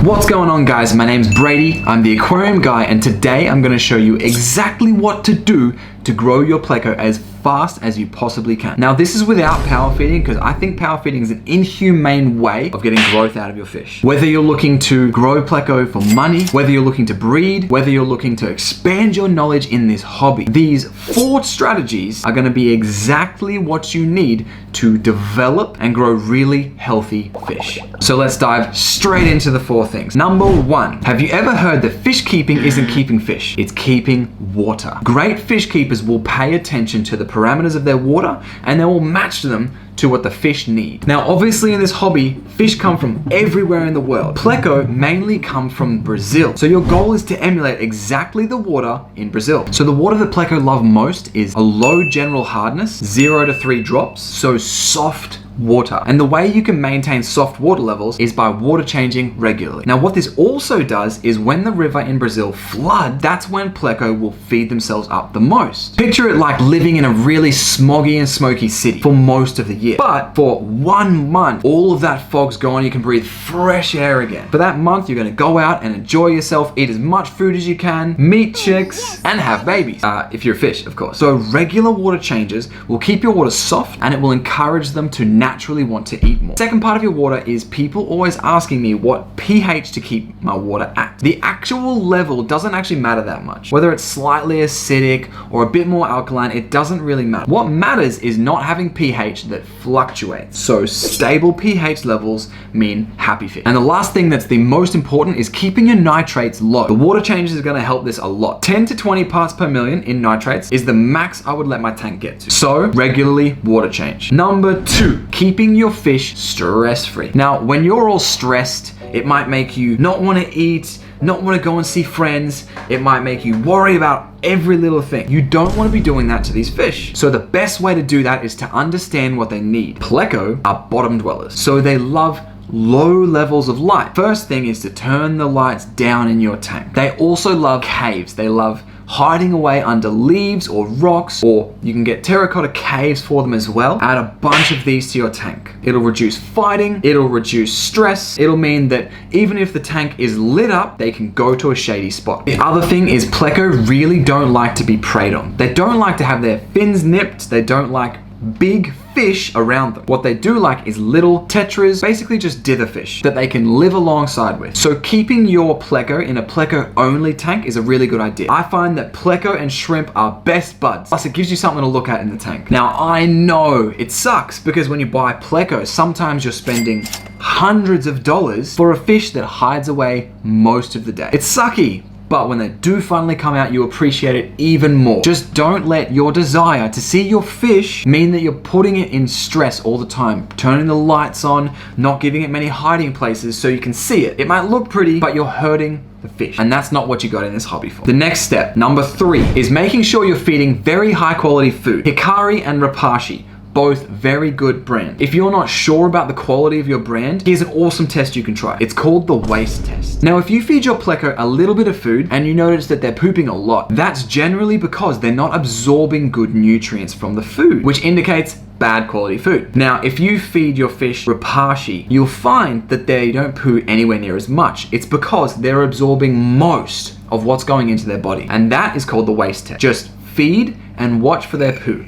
What's going on, guys? My name's Brady. I'm the aquarium guy, and today I'm going to show you exactly what to do to grow your Pleco as fast as you possibly can. Now, this is without power feeding, because I think power feeding is an inhumane way of getting growth out of your fish. Whether you're looking to grow Pleco for money, whether you're looking to breed, whether you're looking to expand your knowledge in this hobby, these 4 strategies are going to be exactly what you need to develop and grow really healthy fish. So let's dive straight into the 4 things. Number 1, have you ever heard that fish keeping isn't keeping fish? It's keeping water. Great fish keepers will pay attention to the parameters of their water, and they will match them to what the fish need. Now, obviously in this hobby, fish come from everywhere in the world. Pleco mainly come from Brazil. So your goal is to emulate exactly the water in Brazil. So the water that Pleco love most is a low general hardness, 0 to 3 drops, so soft water. And the way you can maintain soft water levels is by water changing regularly. Now, what this also does is when the river in Brazil flood, that's when Pleco will feed themselves up the most. Picture it like living in a really smoggy and smoky city for most of the year. But for 1 month, all of that fog's gone, you can breathe fresh air again. For that month, you're gonna go out and enjoy yourself, eat as much food as you can, meet chicks, and have babies. If you're a fish, of course. So regular water changes will keep your water soft, and it will encourage them to naturally want to eat more. Second part of your water is people always asking me what pH to keep my water at. The actual level doesn't actually matter that much. Whether it's slightly acidic or a bit more alkaline, it doesn't really matter. What matters is not having pH that fluctuates. So stable pH levels mean happy fish. And the last thing that's the most important is keeping your nitrates low. The water changes is going to help this a lot. 10 to 20 parts per million in nitrates is the max I would let my tank get to. So regularly water change. Number 2, keeping your fish stress-free. Now, when you're all stressed, it might make you not want to eat, not want to go and see friends. It might make you worry about every little thing. You don't want to be doing that to these fish. So the best way to do that is to understand what they need. Pleco are bottom dwellers, so they love low levels of light. First thing is to turn the lights down in your tank. They also love caves. They love hiding away under leaves or rocks, or you can get terracotta caves for them as well. Add a bunch of these to your tank. It'll reduce fighting, it'll reduce stress, it'll mean that even if the tank is lit up, they can go to a shady spot. The other thing is Pleco really don't like to be preyed on. They don't like to have their fins nipped, they don't like big fish around them. What they do like is little tetras, basically just dither fish that they can live alongside with. So keeping your Pleco in a Pleco only tank is a really good idea. I find that Pleco and shrimp are best buds. Plus it gives you something to look at in the tank. Now, I know it sucks because when you buy Pleco, sometimes you're spending hundreds of dollars for a fish that hides away most of the day. It's sucky. But when they do finally come out, you appreciate it even more. Just don't let your desire to see your fish mean that you're putting it in stress all the time. Turning the lights on, not giving it many hiding places so you can see it. It might look pretty, but you're hurting the fish. And that's not what you got in this hobby for. The next step, number 3, is making sure you're feeding very high quality food. Hikari and Rapashi, both very good brands. If you're not sure about the quality of your brand, here's an awesome test you can try. It's called the waste test. Now, if you feed your Pleco a little bit of food and you notice that they're pooping a lot, that's generally because they're not absorbing good nutrients from the food, which indicates bad quality food. Now, if you feed your fish Rapashi, you'll find that they don't poo anywhere near as much. It's because they're absorbing most of what's going into their body. And that is called the waste test. Just feed and watch for their poo.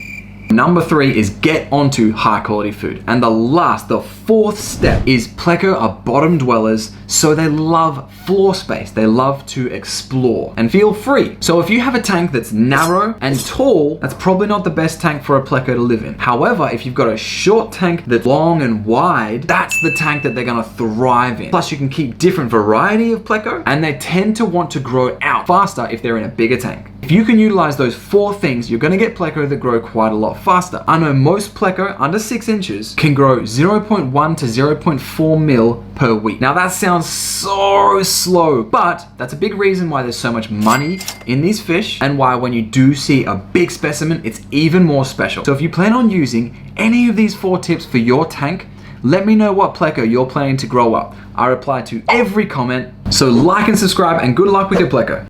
Number 3 is get onto high quality food. And the 4th step is Pleco are bottom dwellers, so they love floor space. They love to explore and feel free. So if you have a tank that's narrow and tall, that's probably not the best tank for a Pleco to live in. However, if you've got a short tank that's long and wide, that's the tank that they're gonna thrive in. Plus you can keep different variety of Pleco, and they tend to want to grow out faster if they're in a bigger tank. If you can utilize those 4 things, you're gonna get Pleco that grow quite a lot faster. I know most Pleco under 6 inches can grow 0.1 to 0.4 mil per week. Now that sounds so slow, but that's a big reason why there's so much money in these fish, and why when you do see a big specimen, it's even more special. So if you plan on using any of these 4 tips for your tank, let me know what Pleco you're planning to grow up. I reply to every comment, so like and subscribe, and good luck with your Pleco.